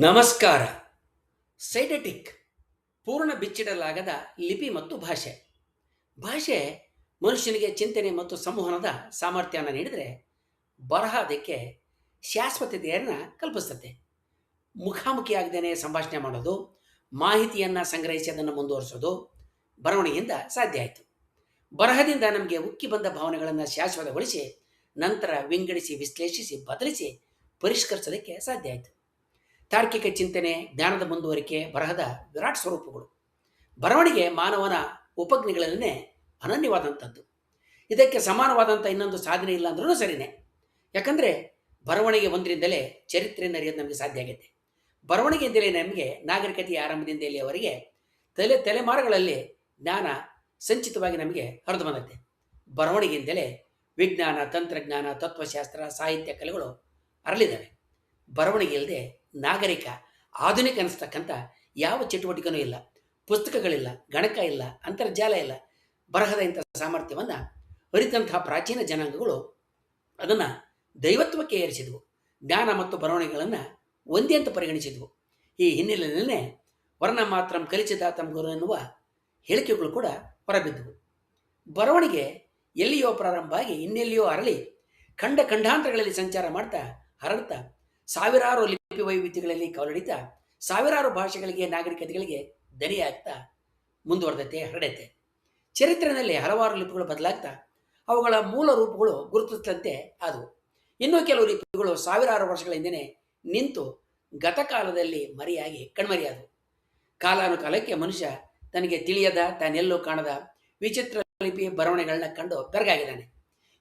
ನಮಸ್ಕಾರ. ಸೈಡೆಟಿಕ್ ಪೂರ್ಣ ಬಿಚ್ಚಿಡಲಾಗದ ಲಿಪಿ ಮತ್ತು ಭಾಷೆ. ಭಾಷೆ ಮನುಷ್ಯನಿಗೆ ಚಿಂತನೆ ಮತ್ತು ಸಂವಹನದ ಸಾಮರ್ಥ್ಯವನ್ನು ನೀಡಿದರೆ, ಬರಹ ಅದಕ್ಕೆ ಶಾಶ್ವತತೆಯನ್ನು ಕಲ್ಪಿಸ್ತದೆ. ಮುಖಾಮುಖಿಯಾಗದೇನೆ ಸಂಭಾಷಣೆ ಮಾಡೋದು, ಮಾಹಿತಿಯನ್ನು ಸಂಗ್ರಹಿಸಿ ಅದನ್ನು ಮುಂದುವರಿಸೋದು ಬರವಣಿಗೆಯಿಂದ ಸಾಧ್ಯ ಆಯಿತು. ಬರಹದಿಂದ ನಮಗೆ ಉಕ್ಕಿ ಬಂದ ಭಾವನೆಗಳನ್ನು ಶಾಶ್ವತಗೊಳಿಸಿ ನಂತರ ವಿಂಗಡಿಸಿ ವಿಶ್ಲೇಷಿಸಿ ಬದಲಿಸಿ ಪರಿಷ್ಕರಿಸೋದಕ್ಕೆ ಸಾಧ್ಯ ಆಯಿತು. ತಾರ್ಕಿಕ ಚಿಂತನೆ, ಜ್ಞಾನದ ಮುಂದುವರಿಕೆ ಬರಹದ ವಿರಾಟ್ ಸ್ವರೂಪಗಳು. ಬರವಣಿಗೆ ಮಾನವನ ಉಪಜ್ಞೆಗಳನ್ನೇ ಅನನ್ಯವಾದಂಥದ್ದು. ಇದಕ್ಕೆ ಸಮಾನವಾದಂಥ ಇನ್ನೊಂದು ಸಾಧನೆ ಇಲ್ಲ ಅಂದ್ರೂ ಸರಿಯೇ. ಯಾಕಂದರೆ ಬರವಣಿಗೆ ಒಂದರಿಂದಲೇ ಚರಿತ್ರೆಯನ್ನು ಅರಿಯೋದು ನಮಗೆ ಸಾಧ್ಯ ಆಗುತ್ತೆ. ಬರವಣಿಗೆಯಿಂದಲೇ ನಮಗೆ ನಾಗರಿಕತೆಯ ಆರಂಭದಿಂದ ಇಲ್ಲಿಯವರೆಗೆ ತಲೆಮಾರುಗಳಲ್ಲಿ ಜ್ಞಾನ ಸಂಚಿತವಾಗಿ ನಮಗೆ ಹರಿದು ಬಂದತ್ತೆ. ಬರವಣಿಗೆಯಿಂದಲೇ ವಿಜ್ಞಾನ, ತಂತ್ರಜ್ಞಾನ, ತತ್ವಶಾಸ್ತ್ರ, ಸಾಹಿತ್ಯ ಕಲೆಗಳು ಅರಳಿದ್ದಾವೆ. ಬರವಣಿಗೆ ಇಲ್ಲದೆ ನಾಗರಿಕ ಆಧುನಿಕ ಅನಿಸ್ತಕ್ಕಂಥ ಯಾವ ಚಟುವಟಿಕೆನೂ ಇಲ್ಲ. ಪುಸ್ತಕಗಳಿಲ್ಲ, ಗಣಕ ಇಲ್ಲ, ಅಂತರ್ಜಾಲ ಇಲ್ಲ. ಬರಹದ ಇಂಥ ಸಾಮರ್ಥ್ಯವನ್ನು ಅರಿತಂತಹ ಪ್ರಾಚೀನ ಜನಾಂಗಗಳು ಅದನ್ನು ದೈವತ್ವಕ್ಕೆ ಏರಿಸಿದವು. ಜ್ಞಾನ ಮತ್ತು ಬರವಣಿಗೆಗಳನ್ನು ಒಂದೇ ಅಂತ ಪರಿಗಣಿಸಿದವು. ಈ ಹಿನ್ನೆಲೆಯಲ್ಲೇ ವರ್ಣ ಮಾತ್ರಂ ಕಲಿಚಿದಾತಂ ಗುರು ಎನ್ನುವ ಹೇಳಿಕೆಗಳು ಕೂಡ ಹೊರಬಿದ್ದವು. ಬರವಣಿಗೆ ಎಲ್ಲಿಯೋ ಪ್ರಾರಂಭ ಆಗಿ ಇನ್ನೆಲ್ಲಿಯೋ ಅರಳಿ ಖಂಡಾಂತರಗಳಲ್ಲಿ ಸಂಚಾರ ಮಾಡ್ತಾ ಹರಡ್ತಾ ಸಾವಿರಾರು ಲಿಪಿ ವೈವಿಧ್ಯಗಳಲ್ಲಿ ಕವಲಡಿತಾ ಸಾವಿರಾರು ಭಾಷೆಗಳಿಗೆ, ನಾಗರಿಕತೆಗಳಿಗೆ ದನಿಯಾಗ್ತಾ ಮುಂದುವರೆದತೆ, ಹರಡತೆ. ಚರಿತ್ರೆಯಲ್ಲಿ ಹಲವಾರು ಲಿಪಿಗಳು ಬದಲಾಗ್ತಾ ಅವುಗಳ ಮೂಲ ರೂಪಗಳು ಗುರುತಿಸಿದಂತೆ ಆದವು. ಇನ್ನೂ ಕೆಲವು ಲಿಪಿಗಳು ಸಾವಿರಾರು ವರ್ಷಗಳ ಹಿಂದೆ ನಿಂತು ಗತಕಾಲದಲ್ಲಿ ಮರೆಯಾಗಿ ಕಣ್ಮರೆಯಾದವು. ಕಾಲಾನುಕಾಲಕ್ಕೆ ಮನುಷ್ಯ ತನಗೆ ತಿಳಿಯದ, ತಾನೆಲ್ಲೂ ಕಾಣದ ವಿಚಿತ್ರ ಲಿಪಿ ಬರವಣಿಗೆಗಳನ್ನ ಕಂಡು ಬೆರಗಾಗಿದ್ದಾನೆ.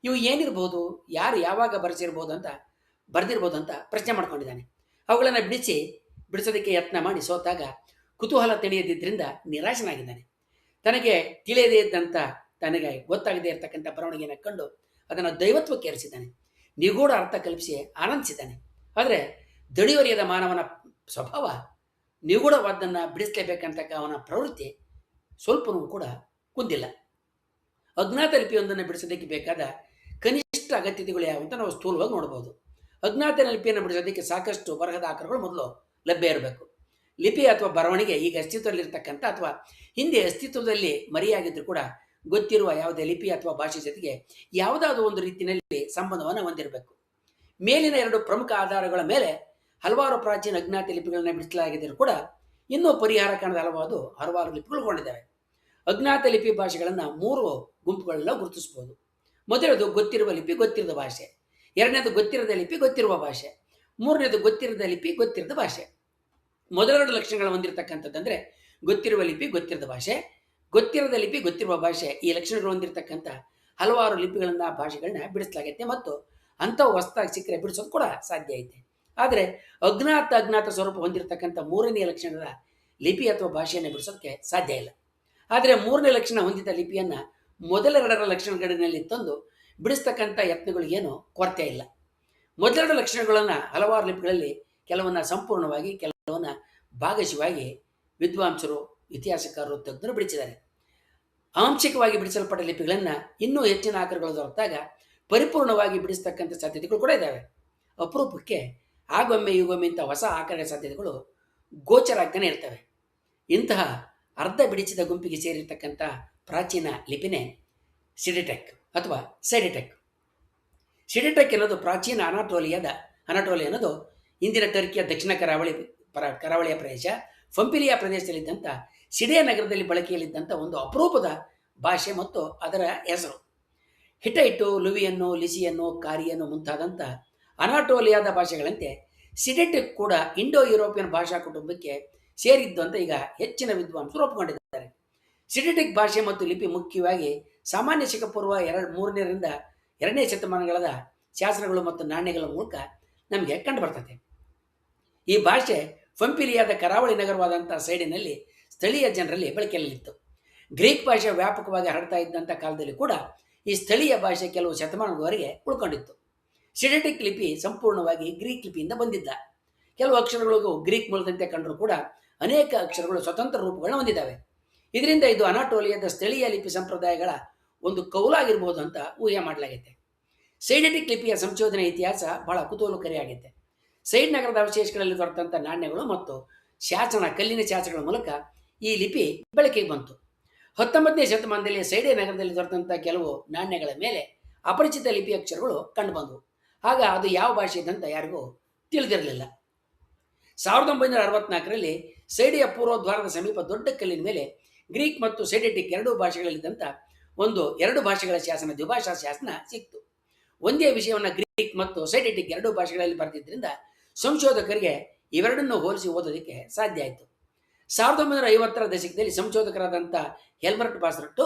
ಇವು ಏನಿರ್ಬೋದು, ಯಾರು ಯಾವಾಗ ಬರೆದಿರ್ಬೋದು ಅಂತ ಪ್ರಶ್ನೆ ಮಾಡ್ಕೊಂಡಿದ್ದಾನೆ. ಅವುಗಳನ್ನು ಬಿಡಿಸೋದಕ್ಕೆ ಯತ್ನ ಮಾಡಿ ಸೋತಾಗ ಕುತೂಹಲ ತಿಳಿಯದಿದ್ದರಿಂದ ನಿರಾಶನಾಗಿದ್ದಾನೆ. ತನಗೆ ತಿಳಿಯದೇ ಇದ್ದಂಥ, ತನಗೆ ಗೊತ್ತಾಗದೇ ಇರತಕ್ಕಂಥ ಬರವಣಿಗೆಯನ್ನು ಕಂಡು ಅದನ್ನು ದೈವತ್ವಕ್ಕೆ ಏರಿಸಿದ್ದಾನೆ. ನಿಗೂಢ ಅರ್ಥ ಕಲ್ಪಿಸಿ ಆನಂದಿಸಿದ್ದಾನೆ. ಆದರೆ ದಣಿವರಿಯದ ಮಾನವನ ಸ್ವಭಾವ ನಿಗೂಢವಾದ್ದನ್ನು ಬಿಡಿಸಲೇಬೇಕಂತಕ್ಕ ಅವನ ಪ್ರವೃತ್ತಿ ಸ್ವಲ್ಪನೂ ಕೂಡ ಕುಂದಿಲ್ಲ. ಅಜ್ಞಾತ ಲಿಪಿಯೊಂದನ್ನು ಬಿಡಿಸೋದಕ್ಕೆ ಬೇಕಾದ ಕನಿಷ್ಠ ಅಗತ್ಯತೆಗಳು ಯಾವ ಅಂತ ನಾವು ಸ್ಥೂಲವಾಗಿ ನೋಡ್ಬೋದು. ಅಜ್ಞಾತ ಲಿಪಿಯನ್ನು ಬಿಡಿಸೋದಕ್ಕೆ ಸಾಕಷ್ಟು ಬರಹದ ಆಕಾರಗಳು ಮೊದಲು ಲಭ್ಯ ಇರಬೇಕು. ಲಿಪಿ ಅಥವಾ ಬರವಣಿಗೆ ಈಗ ಅಸ್ತಿತ್ವದಲ್ಲಿರ್ತಕ್ಕಂಥ ಅಥವಾ ಹಿಂದೆ ಅಸ್ತಿತ್ವದಲ್ಲಿ ಮರೆಯಾಗಿದ್ದರೂ ಕೂಡ ಗೊತ್ತಿರುವ ಯಾವುದೇ ಲಿಪಿ ಅಥವಾ ಭಾಷೆ ಜೊತೆಗೆ ಯಾವುದಾದ್ರೂ ಒಂದು ರೀತಿಯಲ್ಲಿ ಸಂಬಂಧವನ್ನು ಹೊಂದಿರಬೇಕು. ಮೇಲಿನ ಎರಡು ಪ್ರಮುಖ ಆಧಾರಗಳ ಮೇಲೆ ಹಲವಾರು ಪ್ರಾಚೀನ ಅಜ್ಞಾತ ಲಿಪಿಗಳನ್ನು ಬಿಡಿಸಲಾಗಿದ್ದರೂ ಕೂಡ ಇನ್ನೂ ಪರಿಹಾರ ಕಾಣದ ಹಲವಾರು ಲಿಪಿಗಳುಕೊಂಡಿದ್ದಾವೆ. ಅಜ್ಞಾತ ಲಿಪಿ ಭಾಷೆಗಳನ್ನು 3 ಗುಂಪುಗಳೆಲ್ಲ ಗುರುತಿಸ್ಬೋದು. ಮೊದಲದು ಗೊತ್ತಿರುವ ಲಿಪಿ, ಗೊತ್ತಿರದ ಭಾಷೆ. ಎರಡನೇದು ಗೊತ್ತಿರದ ಲಿಪಿ, ಗೊತ್ತಿರುವ ಭಾಷೆ. ಮೂರನೇದು ಗೊತ್ತಿರದ ಲಿಪಿ, ಗೊತ್ತಿರದ ಭಾಷೆ. ಮೊದಲೆರಡು ಲಕ್ಷಣಗಳು ಹೊಂದಿರತಕ್ಕಂಥದ್ದಂದರೆ ಗೊತ್ತಿರುವ ಲಿಪಿ, ಗೊತ್ತಿರದ ಭಾಷೆ, ಗೊತ್ತಿರದ ಲಿಪಿ, ಗೊತ್ತಿರುವ ಭಾಷೆ. ಈ ಲಕ್ಷಣಗಳು ಹೊಂದಿರತಕ್ಕಂಥ ಹಲವಾರು ಲಿಪಿಗಳನ್ನ, ಭಾಷೆಗಳನ್ನ ಬಿಡಿಸಲಾಗೈತೆ ಮತ್ತು ಅಂಥವು ಹೊಸದಾಗಿ ಸಿಕ್ಕರೆ ಬಿಡಿಸೋದು ಕೂಡ ಸಾಧ್ಯ ಐತೆ. ಆದರೆ ಅಜ್ಞಾತ ಸ್ವರೂಪ ಹೊಂದಿರತಕ್ಕಂಥ ಮೂರನೇ ಲಕ್ಷಣದ ಲಿಪಿ ಅಥವಾ ಭಾಷೆಯನ್ನು ಬಿಡಿಸೋದಕ್ಕೆ ಸಾಧ್ಯ ಇಲ್ಲ. ಆದರೆ ಮೂರನೇ ಲಕ್ಷಣ ಹೊಂದಿದ ಲಿಪಿಯನ್ನು ಮೊದಲೆರಡರ ಲಕ್ಷಣಗಳಿನಲ್ಲಿ ತಂದು ಬಿಡಿಸ್ತಕ್ಕಂಥ ಯತ್ನಗಳಿಗೇನು ಕೊರತೆ ಇಲ್ಲ. ಮೊದಲೆರಡು ಲಕ್ಷಣಗಳನ್ನು ಹಲವಾರು ಲಿಪಿಗಳಲ್ಲಿ ಕೆಲವನ್ನ ಸಂಪೂರ್ಣವಾಗಿ, ಕೆಲವನ್ನ ಭಾಗಶವಾಗಿ ವಿದ್ವಾಂಸರು, ಇತಿಹಾಸಕಾರರು, ತಜ್ಞರು ಬಿಡಿಸಿದ್ದಾರೆ. ಆಂಶಿಕವಾಗಿ ಬಿಡಿಸಲ್ಪಟ್ಟ ಲಿಪಿಗಳನ್ನು ಇನ್ನೂ ಹೆಚ್ಚಿನ ಆಕಾರಗಳು ದೊರೆತಾಗ ಪರಿಪೂರ್ಣವಾಗಿ ಬಿಡಿಸ್ತಕ್ಕಂಥ ಸಾಧ್ಯತೆಗಳು ಕೂಡ ಇದ್ದಾವೆ. ಅಪರೂಪಕ್ಕೆ ಆಗೊಮ್ಮೆ ಈಗೊಮ್ಮೆ ಇಂಥ ಹೊಸ ಆಕಾರದ ಸಾಧ್ಯತೆಗಳು ಗೋಚರ ಆಗ್ತಾನೆ ಇರ್ತವೆ. ಇಂತಹ ಅರ್ಧ ಬಿಡಿಸಿದ ಗುಂಪಿಗೆ ಸೇರಿರ್ತಕ್ಕಂಥ ಪ್ರಾಚೀನ ಲಿಪಿನೇ ಸಿಡಿಟೆಕ್ ಅಥವಾ ಸೈಡೆಟೆಕ್. ಸಿಡಿಟೆಕ್ ಅನ್ನೋದು ಪ್ರಾಚೀನ ಅನಾಟೋಲಿಯ ಅನ್ನೋದು ಇಂದಿನ ಟರ್ಕಿಯ ದಕ್ಷಿಣ ಕರಾವಳಿಯ ಪ್ರದೇಶ, ಫಂಪಿಲಿಯಾ ಪ್ರದೇಶದಲ್ಲಿದ್ದಂಥ ಸಿಡಿಯ ನಗರದಲ್ಲಿ ಬಳಕೆಯಲ್ಲಿದ್ದಂಥ ಒಂದು ಅಪರೂಪದ ಭಾಷೆ ಮತ್ತು ಅದರ ಹೆಸರು. ಹಿಟೈಟು, ಲುವಿಯನ್ನು, ಲಿಸಿಯನ್ನು, ಕಾರಿಯನ್ನು ಮುಂತಾದಂಥ ಅನಾಟೋಲಿಯಾದ ಭಾಷೆಗಳಂತೆ ಸಿಡೆಟೆಕ್ ಕೂಡ ಇಂಡೋ ಯುರೋಪಿಯನ್ ಭಾಷಾ ಕುಟುಂಬಕ್ಕೆ ಸೇರಿದ್ದು ಅಂತ ಈಗ ಹೆಚ್ಚಿನ ವಿದ್ವಾಂಸರು ಒಪ್ಪಿಕೊಂಡಿದ್ದಾರೆ. ಸಿಡೆಟೆಕ್ ಭಾಷೆ ಮತ್ತು ಲಿಪಿ ಮುಖ್ಯವಾಗಿ ಸಾಮಾನ್ಯ ಶಕಪೂರ್ವ 3ರಿಂದ 2ನೇ ಶತಮಾನಗಳ ಶಾಸನಗಳು ಮತ್ತು ನಾಣ್ಯಗಳ ಮೂಲಕ ನಮಗೆ ಕಂಡು ಬರ್ತದೆ. ಈ ಭಾಷೆ ಫಂಪಿಲಿಯಾದ ಕರಾವಳಿ ನಗರವಾದಂಥ ಸೈಡಿನಲ್ಲಿ ಸ್ಥಳೀಯ ಜನರಲ್ಲಿ ಬಳಕೆಯಲ್ಲಿತ್ತು. ಗ್ರೀಕ್ ಭಾಷೆ ವ್ಯಾಪಕವಾಗಿ ಹರಡ್ತಾ ಇದ್ದಂಥ ಕಾಲದಲ್ಲಿ ಕೂಡ ಈ ಸ್ಥಳೀಯ ಭಾಷೆ ಕೆಲವು ಶತಮಾನಗಳವರೆಗೆ ಉಳ್ಕೊಂಡಿತ್ತು. ಸಿಡೆಟೆಕ್ ಲಿಪಿ ಸಂಪೂರ್ಣವಾಗಿ ಗ್ರೀಕ್ ಲಿಪಿಯಿಂದ ಬಂದಿದ್ದ. ಕೆಲವು ಅಕ್ಷರಗಳು ಗ್ರೀಕ್ ಮೂಲದಂತೆ ಕಂಡರೂ ಕೂಡ ಅನೇಕ ಅಕ್ಷರಗಳು ಸ್ವತಂತ್ರ ರೂಪಗಳನ್ನ ಹೊಂದಿದ್ದಾವೆ. ಇದರಿಂದ ಇದು ಅನಾಟೋಲಿಯಾದ ಸ್ಥಳೀಯ ಲಿಪಿ ಸಂಪ್ರದಾಯಗಳ ಒಂದು ಕೌಲಾಗಿರ್ಬೋದು ಅಂತ ಊಹೆ ಮಾಡಲಾಗಿದೆ. ಸೈಡೆಟಿಕ್ ಲಿಪಿಯ ಸಂಶೋಧನೆ ಇತಿಹಾಸ ಬಹಳ ಕುತೂಹಲಕಾರಿಯಾಗಿದೆ. ಸೈಡ್ ನಗರದ ಅವಶೇಷಗಳಲ್ಲಿ ದೊರೆತಂಥ ನಾಣ್ಯಗಳು ಮತ್ತು ಶಾಸನ ಕಲ್ಲಿನ ಶಾಸನಗಳ ಮೂಲಕ ಈ ಲಿಪಿ ಬೆಳಕಿಗೆ ಬಂತು. 19ನೇ ಶತಮಾನದಲ್ಲಿ ಸೈಡೆ ನಗರದಲ್ಲಿ ದೊರೆತಂಥ ಕೆಲವು ನಾಣ್ಯಗಳ ಮೇಲೆ ಅಪರಿಚಿತ ಲಿಪಿ ಅಕ್ಷರಗಳು ಕಂಡುಬಂದವು. ಆಗ ಅದು ಯಾವ ಭಾಷೆ ಇದ್ದಂತ ಯಾರಿಗೂ ತಿಳಿದಿರಲಿಲ್ಲ. 1964ರಲ್ಲಿ ಸೈಡೆಯ ಪೂರ್ವದ್ವಾರದ ಸಮೀಪ ದೊಡ್ಡ ಕಲ್ಲಿನ ಮೇಲೆ ಗ್ರೀಕ್ ಮತ್ತು ಸೈಡೆಟಿಕ್ ಎರಡೂ ಭಾಷೆಗಳಲ್ಲಿದ್ದಂಥ ಎರಡು ಭಾಷೆಗಳ ಶಾಸನ, ದ್ವಿಭಾಷಾ ಶಾಸನ ಸಿಕ್ತು. ಒಂದೇ ವಿಷಯವನ್ನು ಗ್ರೀಕ್ ಮತ್ತು ಸೈಡೆಟಿಕ್ ಎರಡೂ ಭಾಷೆಗಳಲ್ಲಿ ಬರೆದಿದ್ದರಿಂದ ಸಂಶೋಧಕರಿಗೆ ಇವೆರಡನ್ನು ಹೋಲಿಸಿ ಓದೋದಕ್ಕೆ ಸಾಧ್ಯ ಆಯಿತು. 1950ರ ದಶಕದಲ್ಲಿ ಸಂಶೋಧಕರಾದಂಥ ಹೆಲ್ಬರ್ಟ್ ಬಾಸ್ರಟ್ಟು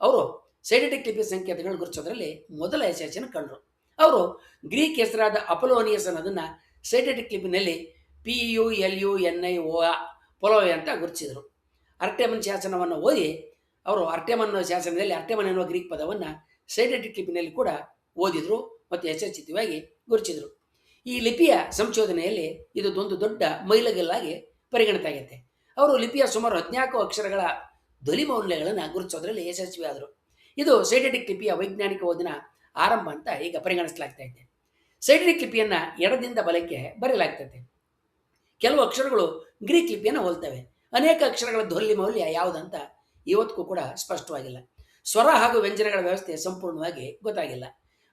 ಅವರು ಸೈಡೆಟಿಕ್ ಲಿಪಿ ಸಂಕೇತಗಳು ಗುರುತಿಸೋದ್ರಲ್ಲಿ ಮೊದಲ ಯಶಸ್ಸನ್ನು ಕಂಡರು. ಅವರು ಗ್ರೀಕ್ ಹೆಸರಾದ ಅಪೋಲೋನಿಯಸ್ ಅನ್ನೋದನ್ನು ಸೈಡೆಟಿಕ್ ಲಿಪಿನಲ್ಲಿ PULUNIO ಪೊಲೋವೆ ಅಂತ ಗುರುತಿಸಿದರು. ಅರ್ಟೆಮನ್ ಶಾಸನವನ್ನು ಓದಿ ಅವರು ಅರ್ಟೆಮನ್ ಶಾಸನದಲ್ಲಿ ಅರ್ಟೆಮನ್ ಎನ್ನುವ ಗ್ರೀಕ್ ಪದವನ್ನು ಸೈಡೆಟಿಕ್ ಲಿಪಿನಲ್ಲಿ ಕೂಡ ಓದಿದರು ಮತ್ತು ಯಶಸ್ವಿಯಾಗಿ ಗುರುತಿಸಿದರು. ಈ ಲಿಪಿಯ ಸಂಶೋಧನೆಯಲ್ಲಿ ಇದೊಂದು ದೊಡ್ಡ ಮೈಲುಗಲ್ಲಾಗಿ ಪರಿಗಣಿತಾಗೈತೆ. ಅವರು ಲಿಪಿಯ ಸುಮಾರು 14 ಅಕ್ಷರಗಳ ಧ್ವನಿ ಮೌಲ್ಯಗಳನ್ನು ಗುರುತಿಸೋದ್ರಲ್ಲಿ ಯಶಸ್ವಿಯಾದರು. ಇದು ಸೈಡೆಟಿಕ್ ಲಿಪಿಯ ವೈಜ್ಞಾನಿಕ ಓದಿನ ಆರಂಭ ಅಂತ ಈಗ ಪರಿಗಣಿಸಲಾಗ್ತಾ ಇದೆ. ಸೈಡೆಟಿಕ್ ಲಿಪಿಯನ್ನು ಎಡದಿಂದ ಬಲಕ್ಕೆ ಬರೆಯಲಾಗ್ತದೆ. ಕೆಲವು ಅಕ್ಷರಗಳು ಗ್ರೀಕ್ ಲಿಪಿಯನ್ನು ಹೋಲ್ತವೆ. ಅನೇಕ ಅಕ್ಷರಗಳ ಧ್ವನಿ ಮೌಲ್ಯ ಯಾವುದಂತ ಇವತ್ತಿಗೂ ಕೂಡ ಸ್ಪಷ್ಟವಾಗಿಲ್ಲ. ಸ್ವರ ಹಾಗೂ ವ್ಯಂಜನಗಳ ವ್ಯವಸ್ಥೆ ಸಂಪೂರ್ಣವಾಗಿ ಗೊತ್ತಾಗಿಲ್ಲ.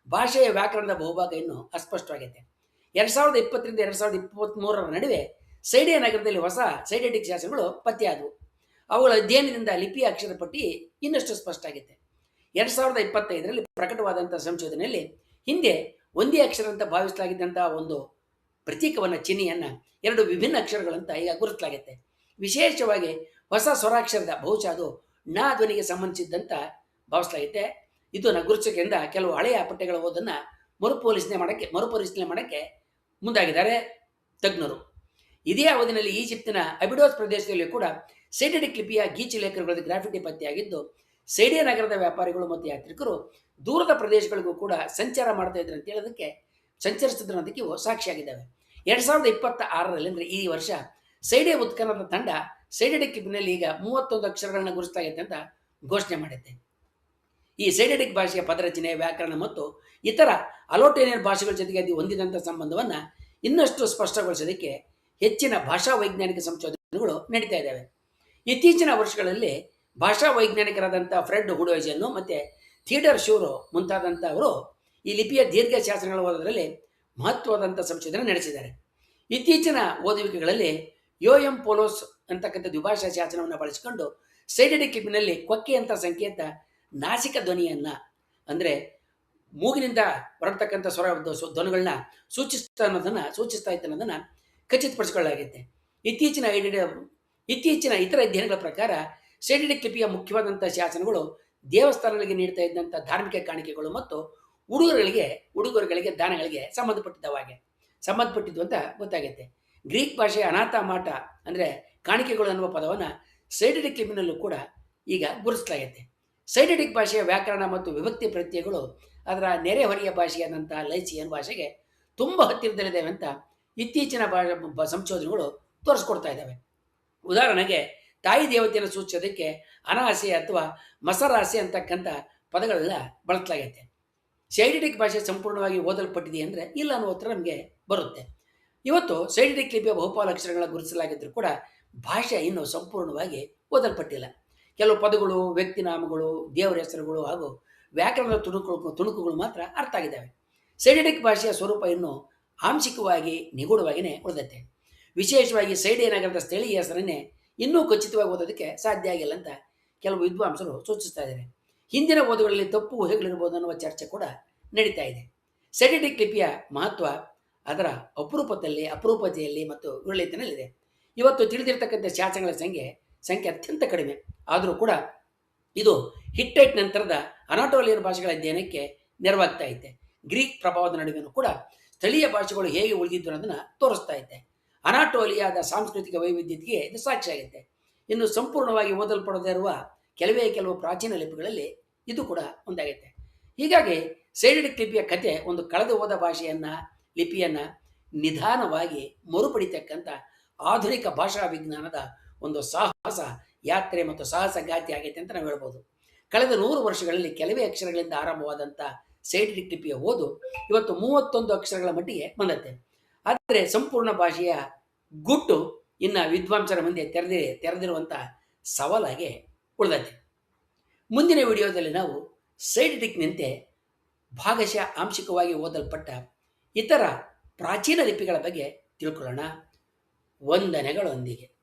ಭಾಷೆಯ ವ್ಯಾಕರಣದ ಬಹುಭಾಗ ಇನ್ನೂ ಅಸ್ಪಷ್ಟವಾಗೈತೆ. 2020ರಿಂದ 2023ರ ನಡುವೆ ಸೈಡೆ ನಗರದಲ್ಲಿ ಹೊಸ ಸೈಡೆಟಿಕ್ ಶಾಸನಗಳು ಪತ್ತೆಯಾದವು. ಅವುಗಳ ಅಧ್ಯಯನದಿಂದ ಲಿಪಿಯ ಅಕ್ಷರ ಪಟ್ಟಿ ಇನ್ನಷ್ಟು ಸ್ಪಷ್ಟ ಆಗಿದೆ. 2025ರಲ್ಲಿ ಪ್ರಕಟವಾದಂಥ ಸಂಶೋಧನೆಯಲ್ಲಿ ಹಿಂದೆ ಒಂದೇ ಅಕ್ಷರ ಅಂತ ಭಾವಿಸಲಾಗಿದ್ದಂಥ ಒಂದು ಪ್ರತೀಕವನ್ನು, ಚಿಹ್ನೆಯನ್ನು ಎರಡು ವಿಭಿನ್ನ ಅಕ್ಷರಗಳಂತ ಈಗ ಗುರುತಿಸಲಾಗುತ್ತೆ. ವಿಶೇಷವಾಗಿ ಹೊಸ ಸ್ವರಾಕ್ಷರದ ಬಹುಶಃ ಅದು ನ ಧ್ವನಿಗೆ ಸಂಬಂಧಿಸಿದ್ದಂತ ಭಾವಿಸಲಾಗುತ್ತೆ. ಇದನ್ನು ಗುರುತಿಸೋದ್ರಿಂದ ಕೆಲವು ಹಳೆಯ ಪಠ್ಯಗಳ ಓದನ್ನು ಮರುಪರಿಶೀಲನೆ ಮಾಡೋಕ್ಕೆ ಮುಂದಾಗಿದ್ದಾರೆ ತಜ್ಞರು. ಇದೇ ಅವಧಿನಲ್ಲಿ ಈಜಿಪ್ತಿನ ಅಬಿಡೋಸ್ ಪ್ರದೇಶದಲ್ಲಿ ಕೂಡ ಸೈಡೆಟಿಕ್ ಲಿಪಿಯ ಗೀಚು ಲೇಖನಗಳಲ್ಲಿ ಗ್ರಾಫಿಟಿ ಪತ್ತೆಯಾಗಿದ್ದು, ಸೈಡೆ ನಗರದ ವ್ಯಾಪಾರಿಗಳು ಮತ್ತು ಯಾತ್ರಿಕರು ದೂರದ ಪ್ರದೇಶಗಳಿಗೂ ಕೂಡ ಸಂಚಾರ ಮಾಡ್ತಾ ಇದ್ರು ಅಂತ ಹೇಳೋದಕ್ಕೆ ಸಂಚರಿಸಿದ್ರು ಅನ್ನೋದಕ್ಕೆ ಇವು ಸಾಕ್ಷಿಯಾಗಿದ್ದಾವೆ. 2026ರಲ್ಲಿ ಅಂದರೆ ಈ ವರ್ಷ ಸೈಡೆ ಉತ್ಖನನದ ತಂಡ ಸೈಡೆಟಿಕ್ ಲಿಪಿನಲ್ಲಿ ಈಗ 31 ಅಕ್ಷರಗಳನ್ನ ಗುರುತಿಸಲಾಗಿದೆ ಅಂತ ಘೋಷಣೆ ಮಾಡುತ್ತೆ. ಈ ಸೈಡೆಟಿಕ್ ಭಾಷೆಯ ಪದರಚನೆ, ವ್ಯಾಕರಣ ಮತ್ತು ಇತರ ಅಲೋಟೇನಿಯನ್ ಭಾಷೆಗಳ ಜೊತೆಗೆ ಅದು ಹೊಂದಿದಂಥ ಸಂಬಂಧವನ್ನು ಇನ್ನಷ್ಟು ಸ್ಪಷ್ಟಗೊಳಿಸೋದಕ್ಕೆ ಹೆಚ್ಚಿನ ಭಾಷಾ ವೈಜ್ಞಾನಿಕ ಸಂಶೋಧನೆಗಳು ನಡೀತಾ ಇದ್ದಾವೆ. ಇತ್ತೀಚಿನ ವರ್ಷಗಳಲ್ಲಿ ಭಾಷಾ ವೈಜ್ಞಾನಿಕರಾದಂಥ ಫ್ರೆಡ್ ಹುಡೋಜನ್ನು ಮತ್ತು ಥಿಯೇಟರ್ ಶೂರೋ ಮುಂತಾದಂಥವರು ಈ ಲಿಪಿಯ ದೀರ್ಘ ಶಾಸನಗಳ ಓದೋದ್ರಲ್ಲಿ ಮಹತ್ವವಾದಂಥ ಸಂಶೋಧನೆ ನಡೆಸಿದ್ದಾರೆ. ಇತ್ತೀಚಿನ ಓದುವಿಕೆಗಳಲ್ಲಿ ಯೋಎಂ ಪೋಲೋಸ್ ಅಂತಕ್ಕಂಥ ದ್ವಿಭಾಷಾ ಶಾಸನವನ್ನು ಬಳಸಿಕೊಂಡು ಸೈಡೆಟಿಕ್ ಲಿಪಿನಲ್ಲಿ ಕೊಕ್ಕೆ ಅಂತ ಸಂಕೇತ ನಾಸಿಕ ಧ್ವನಿಯನ್ನು, ಅಂದರೆ ಮೂಗಿನಿಂದ ಹೊರಡ್ತಕ್ಕಂಥ ಧ್ವನಿಗಳನ್ನ ಸೂಚಿಸ್ತಾ ಇತ್ತು ಅನ್ನೋದನ್ನು ಖಚಿತಪಡಿಸಿಕೊಳ್ಳಲಾಗಿದೆ. ಇತ್ತೀಚಿನ ಇತರ ಅಧ್ಯಯನಗಳ ಪ್ರಕಾರ ಸೈಡೆಟಿಕ್ ಲಿಪಿಯ ಮುಖ್ಯವಾದಂಥ ಶಾಸನಗಳು ದೇವಸ್ಥಾನಗಳಿಗೆ ನೀಡ್ತಾ ಇದ್ದಂಥ ಧಾರ್ಮಿಕ ಕಾಣಿಕೆಗಳು ಮತ್ತು ಉಡುಗೊರೆಗಳಿಗೆ ದಾನಗಳಿಗೆ ಸಂಬಂಧಪಟ್ಟಿದ್ದು ಅಂತ ಗೊತ್ತಾಗುತ್ತೆ. ಗ್ರೀಕ್ ಭಾಷೆಯ ಅನಾಥ ಮಾಟ ಅಂದರೆ ಕಾಣಿಕೆಗಳು ಅನ್ನುವ ಪದವನ್ನು ಸೈಡೆಟಿಕ್ ಲಿಪಿನಲ್ಲೂ ಕೂಡ ಈಗ ಗುರುತಿಸಲಾಗಿದೆ. ಸೈಡೆಟಿಕ್ ಭಾಷೆಯ ವ್ಯಾಕರಣ ಮತ್ತು ವಿಭಕ್ತಿ ಪ್ರತ್ಯಯಗಳು ಅದರ ನೆರೆಹೊರೆಯ ಭಾಷೆಯಾದಂಥ ಲೈಸಿಯನ್ ಭಾಷೆಗೆ ತುಂಬ ಹತ್ತಿರದಲ್ಲಿದ್ದಾವೆ ಅಂತ ಇತ್ತೀಚಿನ ಸಂಶೋಧನೆಗಳು ತೋರಿಸ್ಕೊಡ್ತಾ ಇದ್ದಾವೆ. ಉದಾಹರಣೆಗೆ ತಾಯಿ ದೇವತೆಯನ್ನು ಸೂಚಿಸೋದಕ್ಕೆ ಅನಾಸೆ ಅಥವಾ ಮಸರಾಸೆ ಅಂತಕ್ಕಂಥ ಪದಗಳೆಲ್ಲ ಬಳಸಲಾಗೈತೆ. ಸೈಡೆಟಿಕ್ ಭಾಷೆ ಸಂಪೂರ್ಣವಾಗಿ ಓದಲ್ಪಟ್ಟಿದೆ ಅಂದರೆ ಇಲ್ಲ ಅನ್ನೋ ಉತ್ತರ ನಮಗೆ ಬರುತ್ತೆ. ಇವತ್ತು ಸೈಡೆಟಿಕ್ ಲಿಪಿಯ ಬಹುಪಾಲು ಅಕ್ಷರಗಳ ಗುರುತಿಸಲಾಗಿದ್ದರೂ ಕೂಡ ಭಾಷೆ ಇನ್ನೂ ಸಂಪೂರ್ಣವಾಗಿ ಓದಲ್ಪಟ್ಟಿಲ್ಲ. ಕೆಲವು ಪದಗಳು, ವ್ಯಕ್ತಿನಾಮಗಳು, ದೇವರ ಹೆಸರುಗಳು ಹಾಗೂ ವ್ಯಾಕರಣದ ತುಣುಕುಗಳು ಮಾತ್ರ ಅರ್ಥ ಆಗಿದ್ದಾವೆ. ಸೈಡೆಟಿಕ್ ಭಾಷೆಯ ಸ್ವರೂಪ ಇನ್ನೂ ಆಂಶಿಕವಾಗಿ ನಿಗೂಢವಾಗಿಯೇ ಉಳಿದೈತೆ. ವಿಶೇಷವಾಗಿ ಸೈಡೆ ನಗರದ ಸ್ಥಳೀಯ ಹೆಸರನ್ನೇ ಇನ್ನೂ ಖಚಿತವಾಗಿ ಓದೋದಕ್ಕೆ ಸಾಧ್ಯ ಆಗಿಲ್ಲ ಅಂತ ಕೆಲವು ವಿದ್ವಾಂಸರು ಸೂಚಿಸ್ತಾ ಇದ್ದಾರೆ. ಹಿಂದಿನ ಓದುಗಳಲ್ಲಿ ತಪ್ಪು ಊಹೆಗಳಿರ್ಬೋದು ಅನ್ನುವ ಚರ್ಚೆ ಕೂಡ ನಡೀತಾ ಇದೆ. ಸೈಡೆಟಿಕ್ ಲಿಪಿಯ ಮಹತ್ವ ಅದರ ಅಪರೂಪತೆಯಲ್ಲಿ ಮತ್ತು ವಿರಳಿತನಲ್ಲಿದೆ. ಇವತ್ತು ತಿಳಿದಿರ್ತಕ್ಕಂಥ ಶಾಸನಗಳ ಸಂಖ್ಯೆ ಅತ್ಯಂತ ಕಡಿಮೆ. ಆದರೂ ಕೂಡ ಇದು ಹಿಟ್ಟೈಟ್ ನಂತರದ ಅನಾಟೋಲಿಯನ್ ಭಾಷೆಗಳ ಅಧ್ಯಯನಕ್ಕೆ ನೆರವಾಗ್ತಾ ಇದೆ. ಗ್ರೀಕ್ ಪ್ರಭಾವದ ನಡುವೆನೂ ಕೂಡ ಸ್ಥಳೀಯ ಭಾಷೆಗಳು ಹೇಗೆ ಉಳಿದಿದ್ದು ಅನ್ನೋದನ್ನು ತೋರಿಸ್ತಾ ಇದೆ. ಅನಾಟೋಲಿಯಾದ ಸಾಂಸ್ಕೃತಿಕ ವೈವಿಧ್ಯತೆಗೆ ಇದು ಸಾಕ್ಷಿಯಾಗುತ್ತೆ. ಇನ್ನು ಸಂಪೂರ್ಣವಾಗಿ ಓದಲ್ಪಡದೇ ಇರುವ ಕೆಲವು ಪ್ರಾಚೀನ ಲಿಪಿಗಳಲ್ಲಿ ಇದು ಕೂಡ ಒಂದಾಗುತ್ತೆ. ಹೀಗಾಗಿ ಸೈಡೆಟಿಕ್ ಲಿಪಿಯ ಕತೆ ಒಂದು ಕಳೆದು ಹೋದ ಲಿಪಿಯನ್ನು ನಿಧಾನವಾಗಿ ಮರುಪಡಿತಕ್ಕಂಥ ಆಧುನಿಕ ಭಾಷಾ ವಿಜ್ಞಾನದ ಒಂದು ಸಾಹಸ ಯಾತ್ರೆ ಮತ್ತು ಸಾಹಸಗಾತಿ ಆಗೈತೆ ಅಂತ ನಾವು ಹೇಳ್ಬೋದು. ಕಳೆದ 100 ವರ್ಷಗಳಲ್ಲಿ ಕೆಲವೇ ಅಕ್ಷರಗಳಿಂದ ಆರಂಭವಾದಂಥ ಸೈಡೆಟಿಕ್ ಲಿಪಿಯ ಓದು ಇವತ್ತು 31 ಅಕ್ಷರಗಳ ಮಟ್ಟಿಗೆ ಬಂದತ್ತೆ. ಆದರೆ ಸಂಪೂರ್ಣ ಭಾಷೆಯ ಗುಟ್ಟು ಇನ್ನು ವಿದ್ವಾಂಸರ ಮುಂದೆ ತೆರೆದಿರುವಂಥ ಸವಾಲಾಗಿ ಉಳಿದೈತೆ. ಮುಂದಿನ ವಿಡಿಯೋದಲ್ಲಿ ನಾವು ಸೈಡೆಟಿಕ್ನಂತೆ ಭಾಗಶಃ ಆಂಶಿಕವಾಗಿ ಓದಲ್ಪಟ್ಟ ಇತರ ಪ್ರಾಚೀನ ಲಿಪಿಗಳ ಬಗ್ಗೆ ತಿಳ್ಕೊಳ್ಳೋಣ. ವಂದನೆಗಳೊಂದಿಗೆ.